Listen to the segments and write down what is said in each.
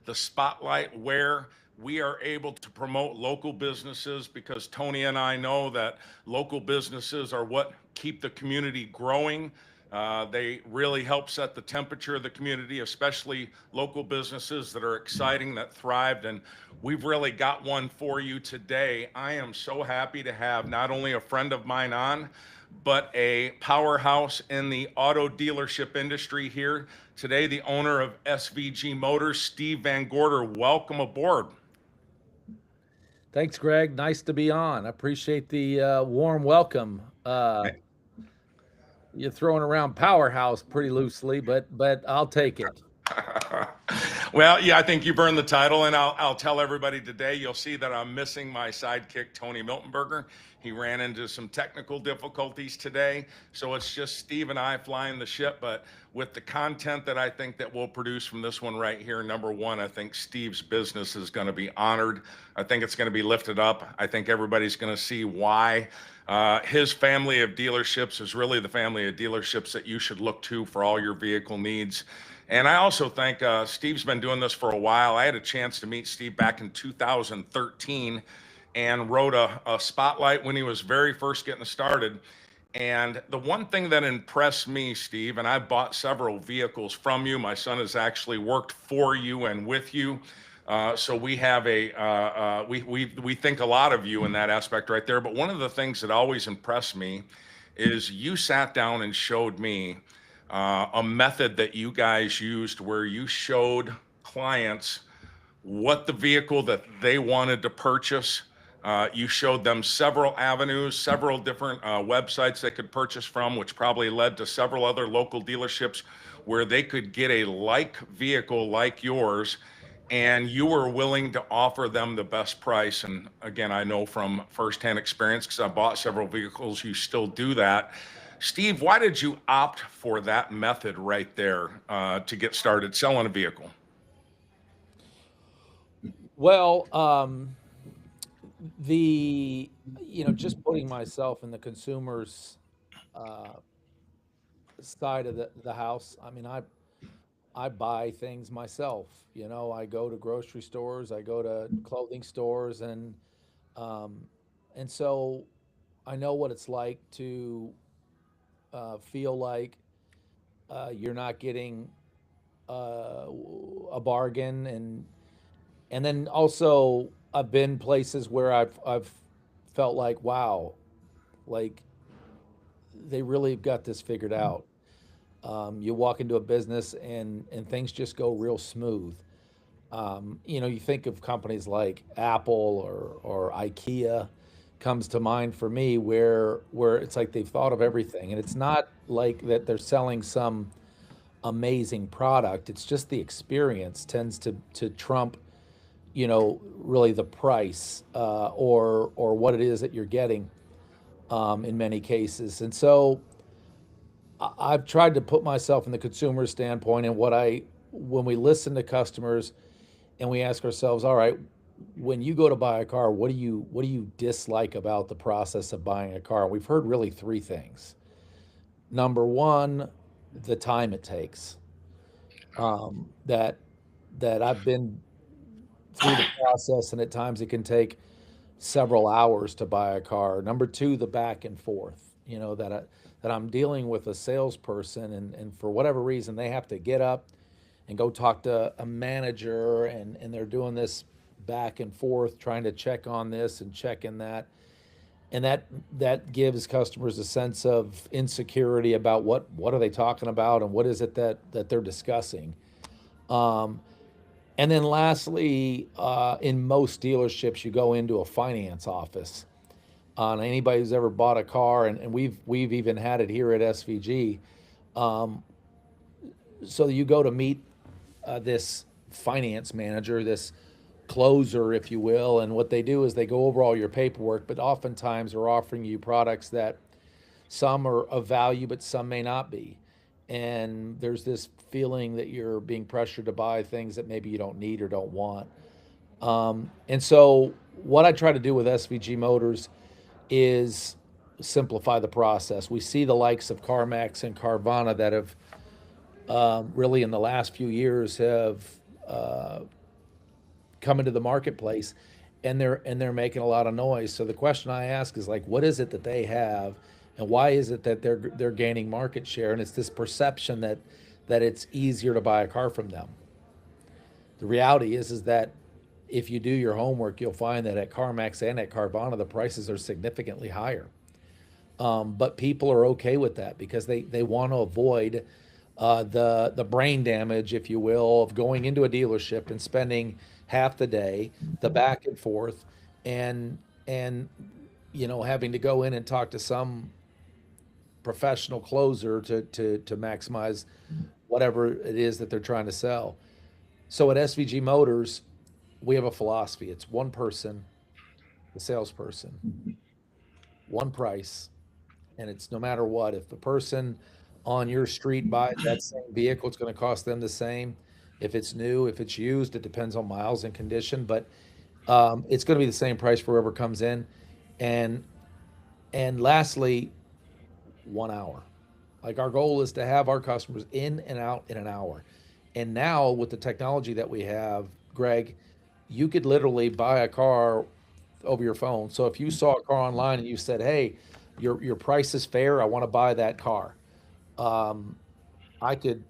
the spotlight where we are able to promote local businesses, because Tony and I know that local businesses are what keep the community growing. They really help set the temperature of the community, especially local businesses that are exciting, that thrived. And we've really got one for you today. I am so happy to have not only a friend of mine on, but a powerhouse in the auto dealership industry here today, the owner of SVG Motors, Steve VanGorder. Welcome aboard. Thanks, Greg. Nice to be on. I appreciate the warm welcome. You're throwing around powerhouse pretty loosely, but I'll take it. Well, yeah, I think you've earned the title, and I'll tell everybody today. You'll see that I'm missing my sidekick, Tony Miltenberger. He ran into some technical difficulties today, so it's just Steve and I flying the ship. But with the content that I think that we'll produce from this one right here, number one, I think Steve's business is going to be honored. I think it's going to be lifted up. I think everybody's going to see why. His family of dealerships is really the family of dealerships that you should look to for all your vehicle needs. And I also think Steve's been doing this for a while. I had a chance to meet Steve back in 2013 and wrote a spotlight when he was very first getting started. And the one thing that impressed me, Steve, and I bought several vehicles from you. My son has actually worked for you and with you. So we have we think a lot of you in that aspect right there. But one of the things that always impressed me is you sat down and showed me a method that you guys used where you showed clients what the vehicle that they wanted to purchase. You showed them several avenues, several different websites they could purchase from, which probably led to several other local dealerships where they could get a like vehicle like yours, and you were willing to offer them the best price. And again, I know from firsthand experience, because I bought several vehicles, you still do that. Steve, why did you opt for that method right there to get started selling a vehicle? Well, the just putting myself in the consumer's uh, side of the house. I mean, I buy things myself. I go to grocery stores, I go to clothing stores, um, and so I know what it's like to feel like you're not getting a bargain, and then also I've been places where I've felt like, wow, like they really got this figured out. You walk into a business and things just go real smooth. You think of companies like Apple or IKEA comes to mind for me, where it's like they've thought of everything, and it's not like that they're selling some amazing product. It's just the experience tends to trump, really the price, or what it is that you're getting, in many cases. And so I've tried to put myself in the consumer standpoint, and when we listen to customers and we ask ourselves, all right, when you go to buy a car, what do you dislike about the process of buying a car? We've heard really three things. Number one, the time it takes. That I've been through the process, and at times it can take several hours to buy a car. Number two, the back and forth. That I'm dealing with a salesperson, and for whatever reason they have to get up and go talk to a manager, and they're doing this back and forth trying to check on this and check in that, and that gives customers a sense of insecurity about what are they talking about, and what is it that they're discussing. um, and then lastly, in most dealerships you go into a finance office. And anybody who's ever bought a car, and we've even had it here at SVG. um, so you go to meet this finance manager, this closer, if you will, and what they do is they go over all your paperwork, but oftentimes they're offering you products that some are of value, but some may not be. And there's this feeling that you're being pressured to buy things that maybe you don't need or don't want. And so, what I try to do with SVG Motors is simplify the process. We see the likes of CarMax and Carvana that have really in the last few years have uh, come into the marketplace, and they're making a lot of noise. So the question I ask is like, what is it that they have, and why is it that they're gaining market share? And it's this perception that it's easier to buy a car from them. The reality is that if you do your homework, you'll find that at CarMax and at Carvana, the prices are significantly higher. But people are okay with that because they want to avoid the brain damage, if you will, of going into a dealership and spending half the day, the back and forth, and having to go in and talk to some professional closer to maximize whatever it is that they're trying to sell. So at SVG Motors, we have a philosophy. It's one person, the salesperson, one price, and it's no matter what. If the person on your street buys that same vehicle, it's going to cost them the same. If it's new, if it's used, it depends on miles and condition, but it's going to be the same price for whoever comes in. And and lastly, 1 hour. Like our goal is to have our customers in and out in an hour. And now with the technology that we have, Greg, you could literally buy a car over your phone. So if you saw a car online and you said, "Hey, your price is fair. I want to buy that car," um, I could,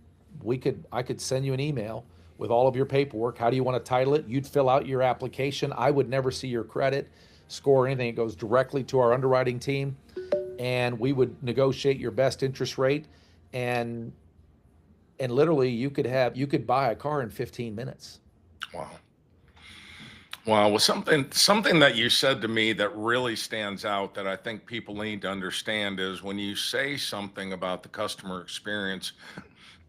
I could send you an email with all of your paperwork. How do you want to title it? You'd fill out your application. I would never see your credit score or anything. It goes directly to our underwriting team, and we would negotiate your best interest rate, and literally you could buy a car in 15 minutes. Wow. Well, something that you said to me that really stands out that I think people need to understand is when you say something about the customer experience,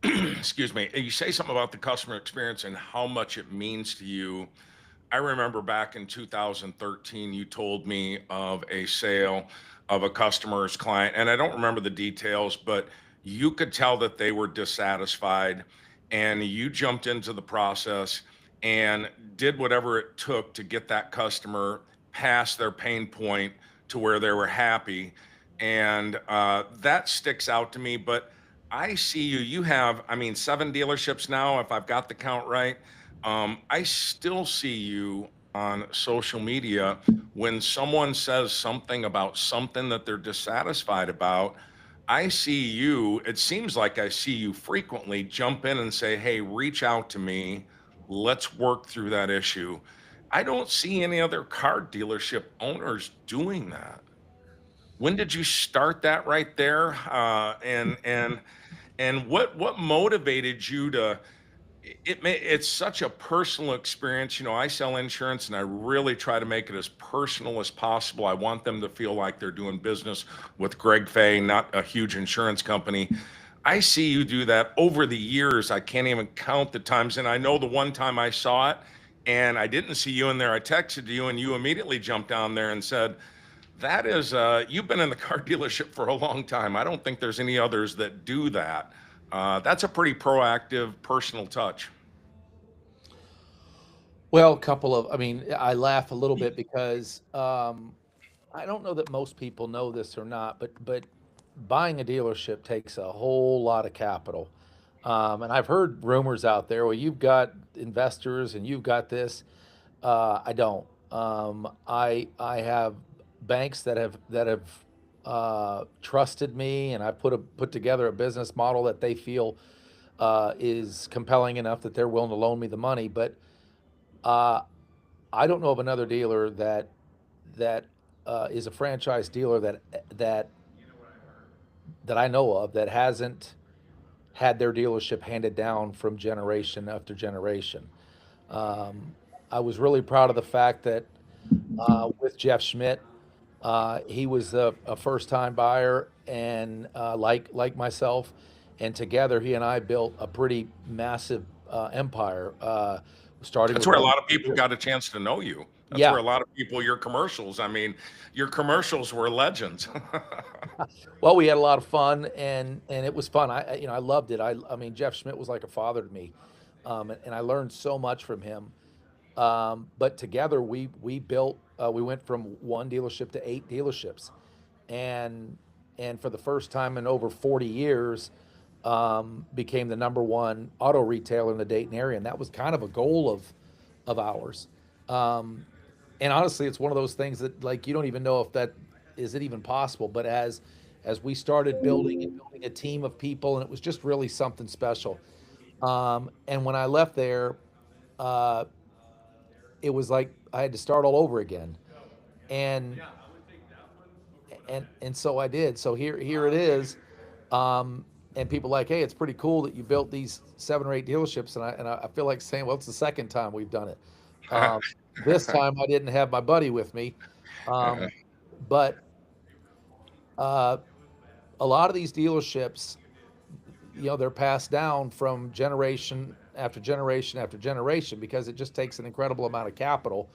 excuse me, you say something about the customer experience and how much it means to you. I remember back in 2013, you told me of a sale of a customer's client, and I don't remember the details, but you could tell that they were dissatisfied, and you jumped into the process and did whatever it took to get that customer past their pain point to where they were happy. And that sticks out to me. But I see you, you have, I mean, 7 dealerships now, if I've got the count right. I still see you on social media when someone says something about something that they're dissatisfied about. I see you, it seems like I see you frequently jump in and say, "Hey, reach out to me. Let's work through that issue." I don't see any other car dealership owners doing that. When did you start that right there? And what motivated you to it's such a personal experience. I sell insurance and I really try to make it as personal as possible. I want them to feel like they're doing business with Greg Fay, not a huge insurance company. I see you do that over the years. I can't even count the times. And I know the one time I saw it and I didn't see you in there, I texted you and you immediately jumped down there and said, "That is, you've been in the car dealership for a long time. I don't think there's any others that do that." That's a pretty proactive personal touch. Well, I mean, I laugh a little bit because I don't know that most people know this or not, but buying a dealership takes a whole lot of capital. And I've heard rumors out there, well, you've got investors and you've got this. I don't. I have banks that have trusted me, and I put together a business model that they feel is compelling enough that they're willing to loan me the money. But uh, I don't know of another dealer that is a franchise dealer that that I know of that hasn't had their dealership handed down from generation after generation. Um, I was really proud of the fact that with Jeff Schmidt, he was a first-time buyer, and like myself, and together he and I built a pretty massive empire. Starting That's with where a one lot of people dealership. got a chance to know you. That's Yeah. where a lot of people, your commercials, I mean, your commercials were legends. Well, we had a lot of fun, and it was fun. I loved it. I mean, Jeff Schmidt was like a father to me, and I learned so much from him. But together we built. We went from one dealership to 8 dealerships, and for the first time in over 40 years, became the number one auto retailer in the Dayton area, and that was kind of a goal of hours. Um, and honestly, it's one of those things that like you don't even know if that is it even possible. But as we started building a team of people, and it was just really something special. And when I left there, uh, it was like I had to start all over again. And and so I did. So here it is. And people like, hey, it's pretty cool that you built these 7 or 8 dealerships. And I feel like saying, well, it's the second time we've done it. Um, this time I didn't have my buddy with me, um, but uh, a lot of these dealerships, they're passed down from generation after generation after generation because it just takes an incredible amount of capital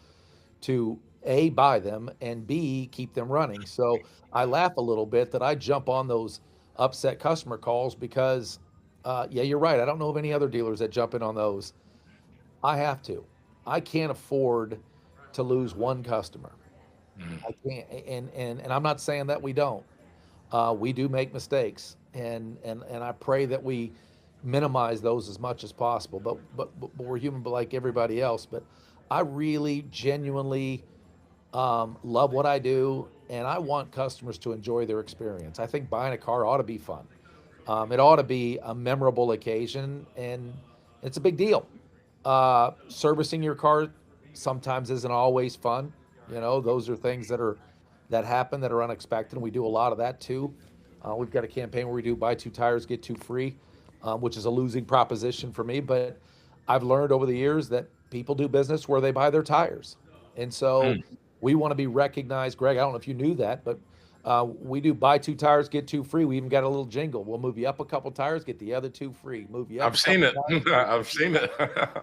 to A, buy them, and B, keep them running. So I laugh a little bit that I jump on those upset customer calls because, yeah, you're right. I don't know of any other dealers that jump in on those. I have to. I can't afford to lose one customer. I can't, and I'm not saying that we don't. We do make mistakes, and I pray that we minimize those as much as possible. But we're human, but like everybody else. But I really genuinely love what I do, and I want customers to enjoy their experience. I think buying a car ought to be fun. It ought to be a memorable occasion, and it's a big deal. Servicing your car sometimes isn't always fun. Those are things that happen that are unexpected. And we do a lot of that too. We've got a campaign where we do buy 2 tires, get 2 free, which is a losing proposition for me. But I've learned over the years that people do business where they buy their tires. And so we want to be recognized. Greg, I don't know if you knew that, but we do buy 2 tires, get 2 free. We even got a little jingle. We'll move you up a couple tires, get the other 2 free. Move you up I've a seen couple it. tires. I've seen it.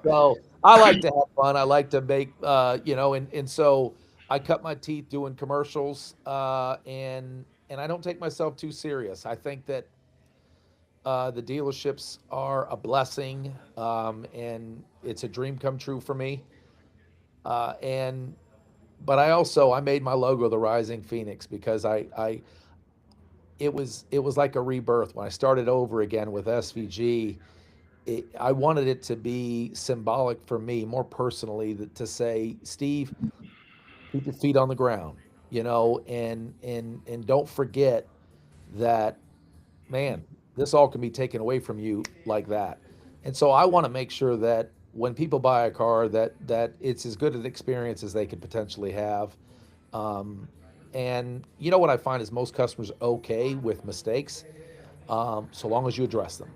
So I like to have fun. I like to make, and so I cut my teeth doing commercials, and I don't take myself too serious. I think that the dealerships are a blessing, and it's a dream come true for me. And but I made my logo the Rising Phoenix because it was like a rebirth when I started over again with SVG. I wanted it to be symbolic for me more personally to say, Steve, keep your feet on the ground, and don't forget that, man, this all can be taken away from you like that. And so I want to make sure that when people buy a car that it's as good an experience as they could potentially have. Um, and what I find is most customers are okay with mistakes, so long as you address them.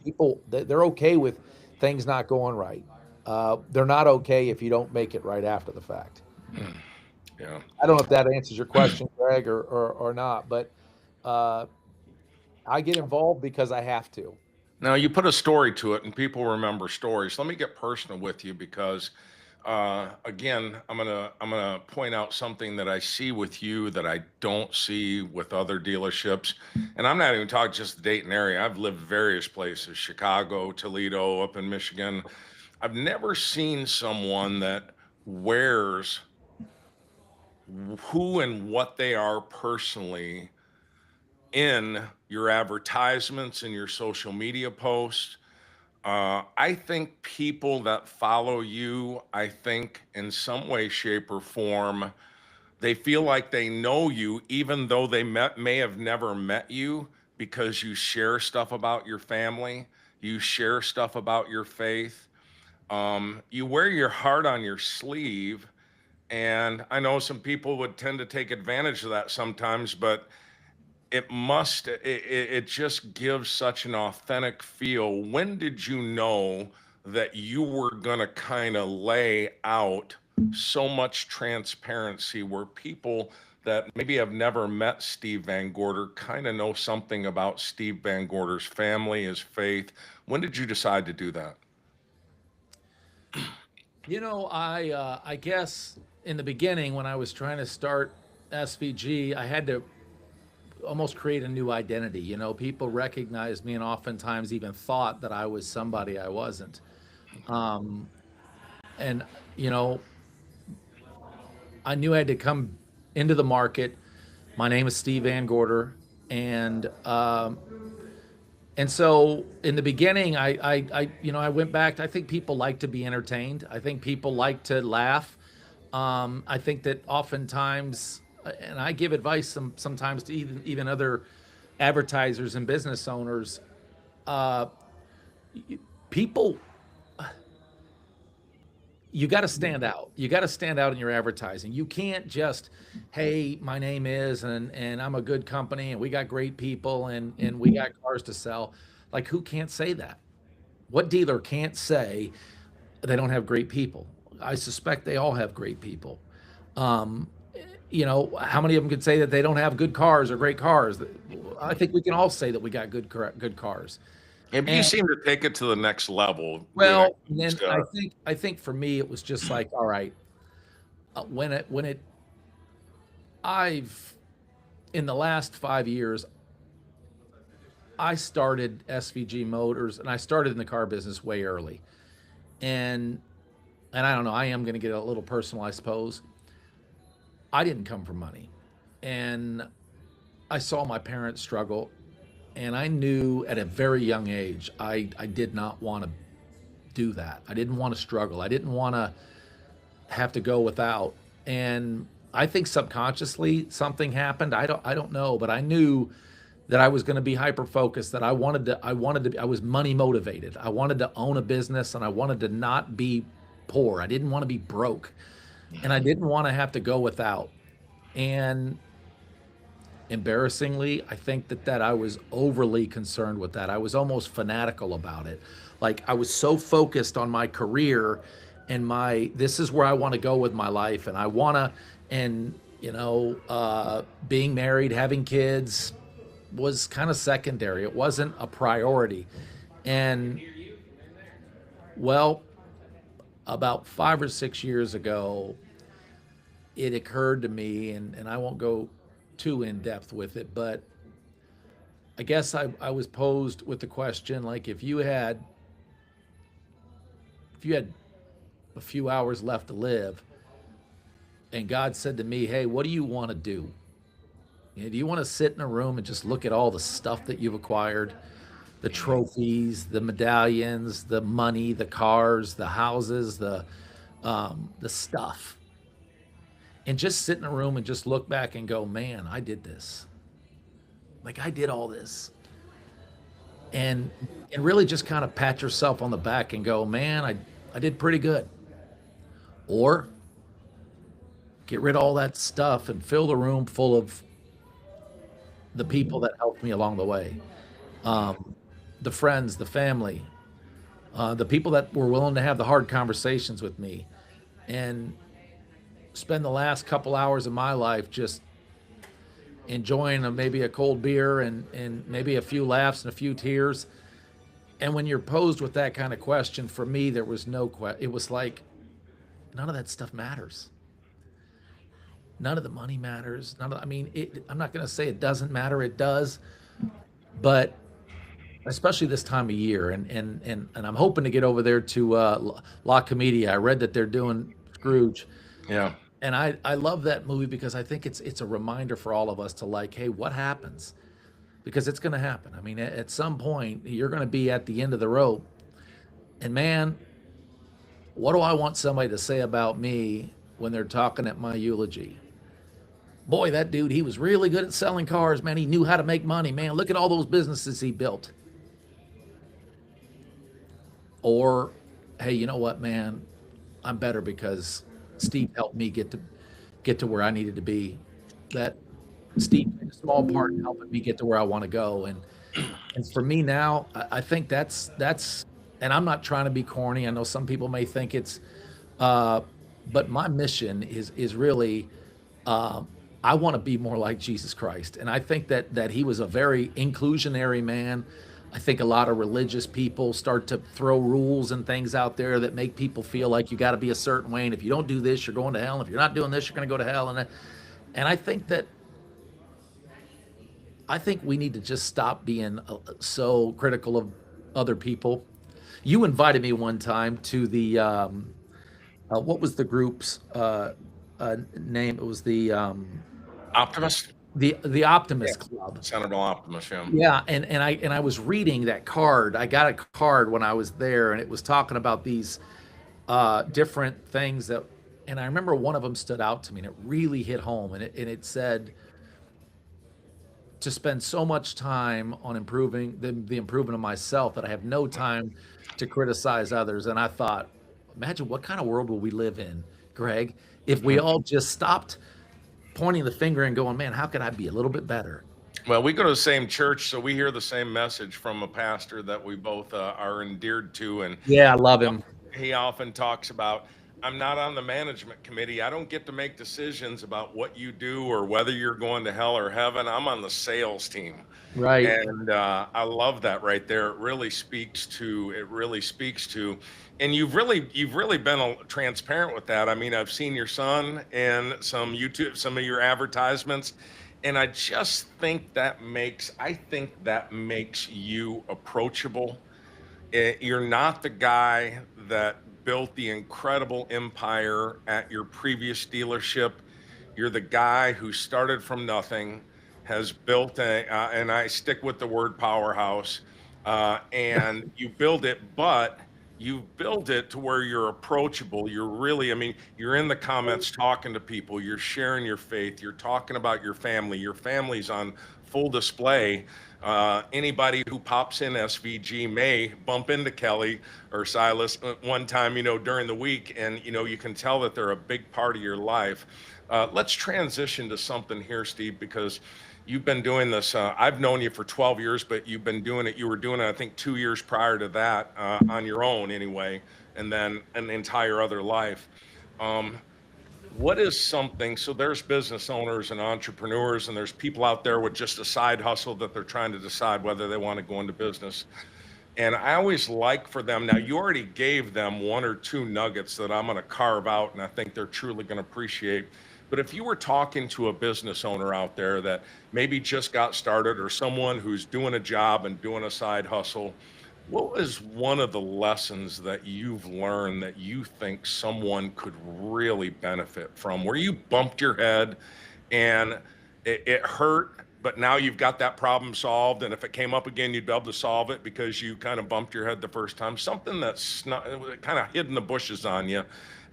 People they're okay with things not going right. They're not okay if you don't make it right after the fact. Yeah. I don't know if that answers your question, Greg, or not, but uh, I get involved because I have to. Now you put a story to it, and people remember stories. Let me get personal with you because, again, I'm gonna point out something that I see with you that I don't see with other dealerships, and I'm not even talking just the Dayton area. I've lived various places: Chicago, Toledo, up in Michigan. I've never seen someone that wears who and what they are personally in your advertisements and your social media posts. I think people that follow you, I think in some way, shape, or form, they feel like they know you, even though they may have never met you because you share stuff about your family, you share stuff about your faith. You wear your heart on your sleeve. And I know some people would tend to take advantage of that sometimes, but it just gives such an authentic feel. When did you know that you were going to kind of lay out so much transparency where people that maybe have never met Steve VanGorder kind of know something about Steve VanGorder's family, his faith? When did you decide to do that? I guess in the beginning when I was trying to start SVG, I had to almost create a new identity. People recognized me and oftentimes even thought that I was somebody I wasn't. Um, and you know, I knew I had to come into the market. My name is Steve VanGorder, and And so in the beginning, I went back. I think people like to be entertained. I think people like to laugh. I think that oftentimes, and I give advice sometimes to even other advertisers and business owners. Uh, People, you got to stand out. You got to stand out in your advertising. You can't just, hey, my name is, and I'm a good company, and we got great people, and we got cars to sell. Like, who can't say that? What dealer can't say they don't have great people? I suspect they all have great people. Um, how many of them could say that they don't have good cars or great cars? I think we can all say that we got good cars. Maybe you And seem to take it to the next level when it well, comes then to. I think for me it was just like, all right, when it I've in the last 5 years I started SVG Motors, and I started in the car business way early, and I don't know, I am going to get a little personal, I suppose. I didn't come from money, and I saw my parents struggle, and I knew at a very young age I did not want to do that. I didn't want to struggle. I didn't want to have to go without. And I think subconsciously something happened. I don't know, but I knew that I was going to be hyper focused, that I was money motivated. I wanted to own a business, and I wanted to not be poor. I didn't want to be broke, and I didn't want to have to go without. And embarrassingly, I think that I was overly concerned with that. I was almost fanatical about it. Like, I was so focused on my career and my this is where I want to go with my life, and I want to, and being married, having kids was kind of secondary. It wasn't a priority. And well, about 5 or 6 years ago, it occurred to me, and I won't go too in depth with it, but I guess I was posed with the question, like, if you had a few hours left to live, and God said to me, hey, what do you want to do? Do you want to sit in a room and just look at all the stuff that you've acquired, the trophies, the medallions, the money, the cars, the houses, the stuff, and just sit in a room and just look back and go, man, I did this. Like, I did all this. And really just kind of pat yourself on the back and go, man, I did pretty good. Or get rid of all that stuff and fill the room full of the people that helped me along the way, um, the friends, the family, the people that were willing to have the hard conversations with me, and spend the last couple hours of my life just enjoying maybe a cold beer and maybe a few laughs and a few tears. And when you're posed with that kind of question, for me, there was no question. It was like, none of that stuff matters. None of the money matters. I'm not going to say it doesn't matter. It does. But especially this time of year, and I'm hoping to get over there to La Comedia. I read that they're doing Scrooge, Yeah. and I love that movie because I think it's a reminder for all of us to, like, hey, what happens? Because it's going to happen. I mean, at some point you're going to be at the end of the rope, and man, what do I want somebody to say about me when they're talking at my eulogy? Boy, that dude, he was really good at selling cars, man. He knew how to make money, man. Look at all those businesses he built. Or, hey, you know what, man? I'm better because Steve helped me get to where I needed to be. That Steve played a small part in helping me get to where I want to go. And for me now, I think that's and I'm not trying to be corny. I know some people may think it's uh but my mission is really, uh, I want to be more like Jesus Christ. And I think that he was a very inclusionary man. I think a lot of religious people start to throw rules and things out there that make people feel like you got to be a certain way, and if you don't do this, you're going to hell. And if you're not doing this, you're going to go to hell. And I think that I think we need to just stop being so critical of other people. You invited me one time to the what was the group's name? It was the Optimist. the Yeah. Optimist Club. Senator Optimus, yeah. Yeah, and I was reading that card. I got a card when I was there, and it was talking about these different things that, and I remember one of them stood out to me, and it really hit home. And it said to spend so much time on improving the improvement of myself that I have no time to criticize others. And I thought, imagine what kind of world will we live in, Greg, if we all just stopped pointing the finger and going, man, how could I be a little bit better? Well, we go to the same church, so we hear the same message from a pastor that we both are endeared to, and Yeah, I love him. he often talks about, I'm not on the management committee. I don't get to make decisions about what you do or whether you're going to hell or heaven. I'm on the sales team. Right. And I love that right there. It really speaks to, and you've really been transparent with that. I mean, I've seen your son in some of your advertisements, and I think that makes you approachable. You're not the guy that built the incredible empire at your previous dealership. You're the guy who started from nothing, has built and I stick with the word powerhouse, and you build it, but you build it to where you're approachable. You're really, I mean, you're in the comments talking to people, you're sharing your faith, you're talking about your family. Your family's on full display. Anybody who pops in SVG may bump into Kelly or Silas one time, during the week, and you can tell that they're a big part of your life. Let's transition to something here, Steve, because you've been doing this. I've known you for 12 years, but you've been doing it. You were doing it, I think, 2 years prior to that, on your own anyway, and then an entire other life. What is something, so there's business owners and entrepreneurs, and there's people out there with just a side hustle that they're trying to decide whether they want to go into business. And I always like for them, now you already gave them one or two nuggets that I'm going to carve out, and I think they're truly going to appreciate. But if you were talking to a business owner out there that maybe just got started, or someone who's doing a job and doing a side hustle, what was one of the lessons that you've learned that you think someone could really benefit from, where you bumped your head and it hurt, but now you've got that problem solved, and if it came up again, you'd be able to solve it because you kind of bumped your head the first time? Something that's kind of hid in the bushes on you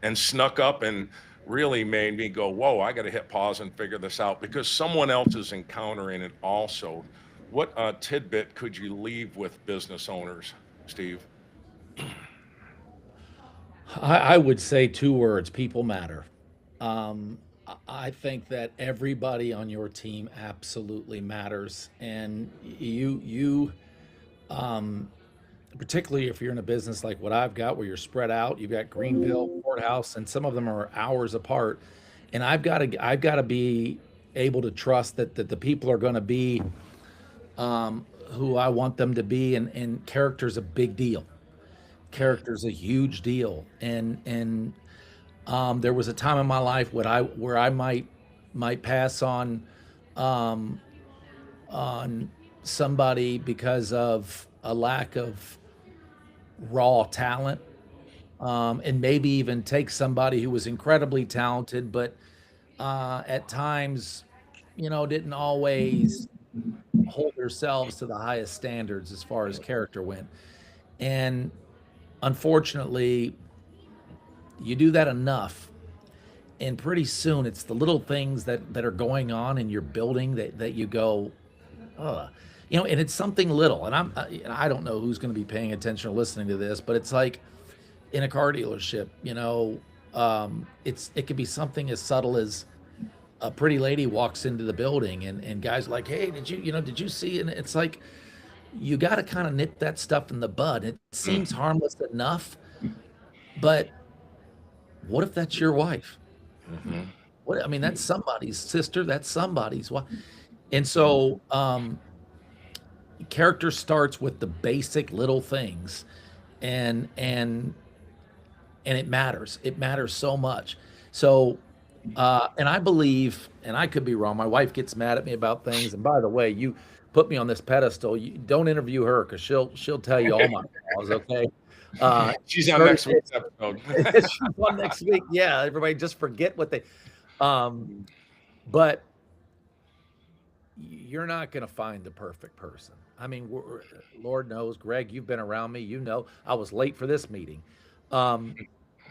and snuck up and really made me go, whoa, I got to hit pause and figure this out because someone else is encountering it also. What tidbit could you leave with business owners, Steve? I would say two words: people matter. I think that everybody on your team absolutely matters, and particularly if you're in a business like what I've got, where you're spread out. You've got Greenville, Courthouse, and some of them are hours apart. And I've got to be able to trust that the people are going to be who I want them to be, and character's a big deal. Character's a huge deal, and there was a time in my life where I might pass um, on somebody because of a lack of raw talent, and maybe even take somebody who was incredibly talented, but at times, didn't always hold themselves to the highest standards as far as character went. And unfortunately, you do that enough, and pretty soon it's the little things that are going on in your building that you go, ugh. And it's something little. And I don't know who's going to be paying attention or listening to this, but it's like in a car dealership, it could be something as subtle as a pretty lady walks into the building, and guys are like, hey, did you see? And it's like, you got to kind of nip that stuff in the bud. It seems harmless enough, but what if that's your wife? Mm-hmm. I mean, that's somebody's sister, that's somebody's wife. And so character starts with the basic little things, and it matters. It matters so much. So and I believe, and I could be wrong, my wife gets mad at me about things. And by the way, you put me on this pedestal. You don't interview her, because she'll tell you all my flaws. Okay. She's on next week's episode. She's on next week. Yeah, everybody just forget what they. But you're not going to find the perfect person. I mean, Lord knows, Greg, you've been around me. You know, I was late for this meeting. Um,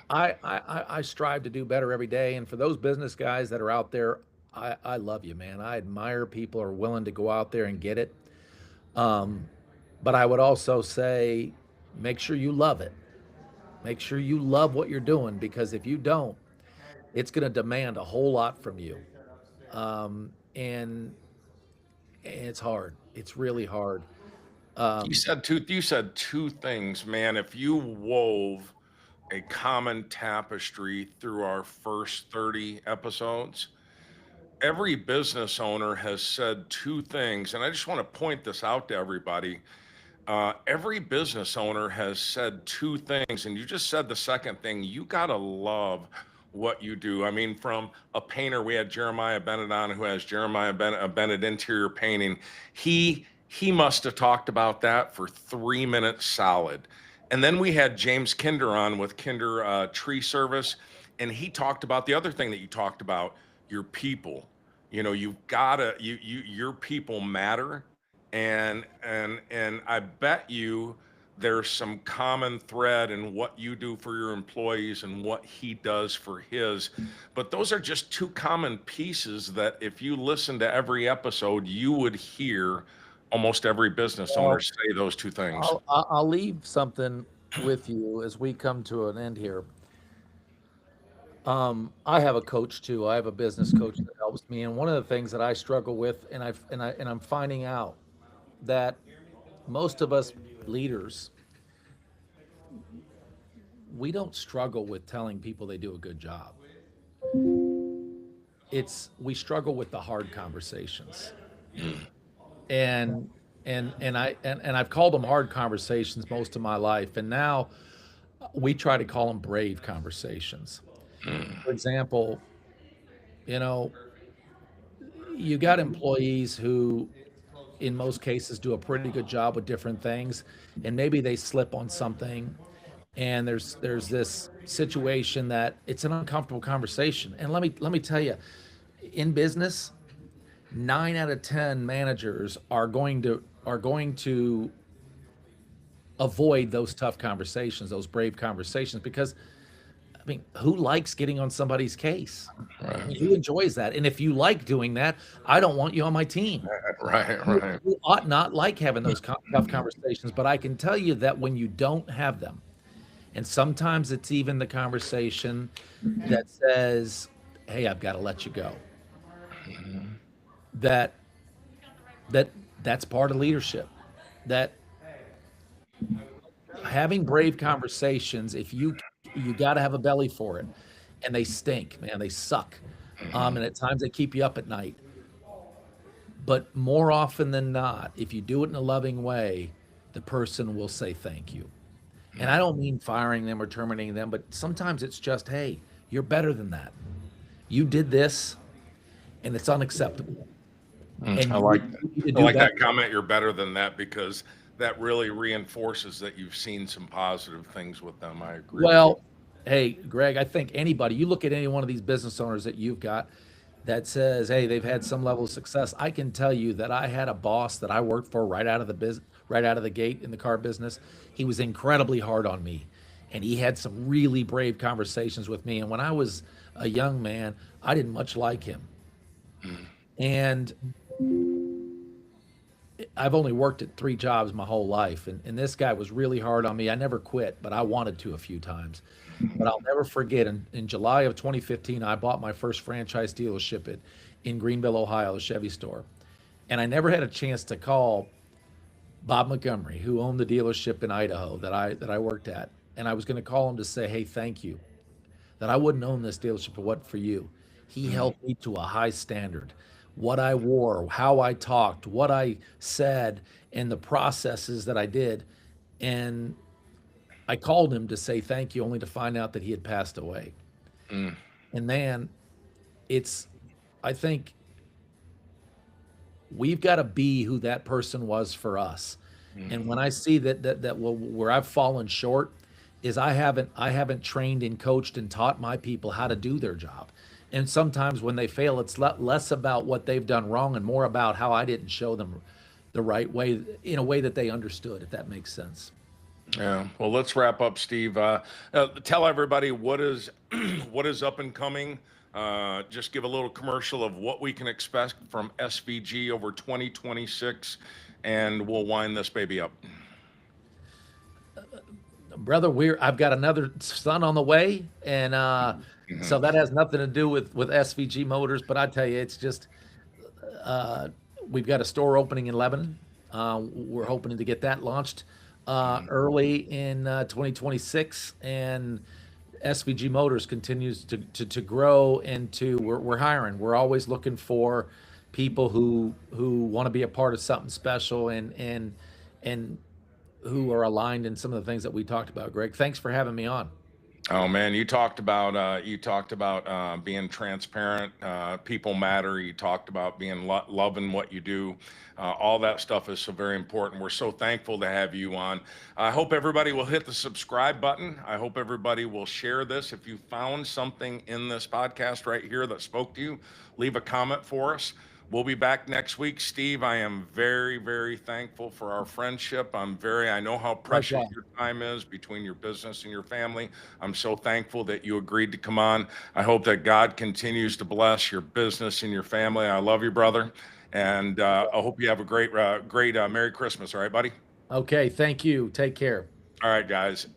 I strive to do better every day. And for those business guys that are out there, I love you, man. I admire people who are willing to go out there and get it. Um, but I would also say, make sure you love it. Make sure you love what you're doing, because if you don't, it's going to demand a whole lot from you. And it's hard. It's really hard. Um, You said two things, man. If you wove a common tapestry through our first 30 episodes, every business owner has said two things, and I just want to point this out to everybody. Every business owner has said two things, and you just said the second thing. You got to love what you do. I mean, from a painter, we had Jeremiah Bennett on, who has Bennett interior painting. He must have talked about that for 3 minutes solid. And then we had James Kinder on with Kinder Tree Service, and he talked about the other thing that you talked about, your people. You know, you've gotta your people matter, and I bet you there's some common thread in what you do for your employees and what he does for his. But those are just two common pieces that if you listen to every episode, you would hear almost every business owner well, say those two things. I'll leave something with you as we come to an end here. I have a coach too. I have a business coach that helps me, and one of the things that I struggle with, and I'm finding out that most of us leaders, we don't struggle with telling people they do a good job. It's we struggle with the hard conversations. And and I've called them hard conversations most of my life, and now we try to call them brave conversations. For example, you know, you got employees who in most cases do a pretty good job with different things, and maybe they slip on something, and there's this situation that it's an uncomfortable conversation. And let me tell you, in business, 9 out of 10 managers are going to avoid those tough conversations, those brave conversations, because I mean, who likes getting on somebody's case? I Right, mean, who enjoys that? And if you like doing that, I don't want you on my team. right, You, right. you ought not like having those tough conversations, but I can tell you that when you don't have them, and sometimes it's even the conversation that says, "Hey, I've got to let you go." That that that's part of leadership. That having brave conversations, if you got to have a belly for it, and they stink, man, they suck, and at times they keep you up at night. But more often than not, if you do it in a loving way, the person will say thank you. And I don't mean firing them or terminating them, but sometimes it's just, hey, you're better than that. You did this, and it's unacceptable. And I like you need to I do like better. that comment. You're better than that, because that really reinforces that you've seen some positive things with them. I agree with you. Well, hey, Greg, I think anybody, you look at any one of these business owners that you've got that says, hey, they've had some level of success. I can tell you that I had a boss that I worked for right out of the gate in the car business. He was incredibly hard on me, and he had some really brave conversations with me. And when I was a young man, I didn't much like him. And I've only worked at 3 jobs my whole life, and this guy was really hard on me. I never quit, but I wanted to a few times. But I'll never forget, in July of 2015, I bought my first franchise dealership in Greenville, Ohio, a Chevy store. And I never had a chance to call Bob Montgomery, who owned the dealership in Idaho that I worked at. And I was going to call him to say, hey, thank you, that I wouldn't own this dealership if it wasn't for you. He held me to a high standard. What I wore, how I talked, what I said, and the processes that I did. And I called him to say thank you, only to find out that he had passed away. And man, it's, I think we've got to be who that person was for us. And when I see where I've fallen short is I haven't trained and coached and taught my people how to do their job. And sometimes when they fail, it's less about what they've done wrong and more about how I didn't show them the right way, in a way that they understood, if that makes sense. Yeah. Well, let's wrap up, Steve. Tell everybody what is what is up and coming. Just give a little commercial of what we can expect from SVG over 2026, and we'll wind this baby up. Brother, I've got another son on the way, and so that has nothing to do with SVG Motors. But I tell you, it's just uh, we've got a store opening in Lebanon. We're hoping to get that launched early in 2026, and SVG Motors continues to grow. We're hiring. We're always looking for people who want to be a part of something special, and who are aligned in some of the things that we talked about. Greg, thanks for having me on. Oh man, you talked about being transparent. People matter. You talked about being loving what you do. All that stuff is so very important. We're so thankful to have you on. I hope everybody will hit the subscribe button. I hope everybody will share this. If you found something in this podcast right here that spoke to you, leave a comment for us. We'll be back next week. Steve, I am very, very thankful for our friendship. I know how precious Likewise. your time is between your business and your family. I'm so thankful that you agreed to come on. I hope that God continues to bless your business and your family. I love you, brother. And I hope you have a great Merry Christmas. All right, buddy? Okay, thank you. Take care. All right, guys.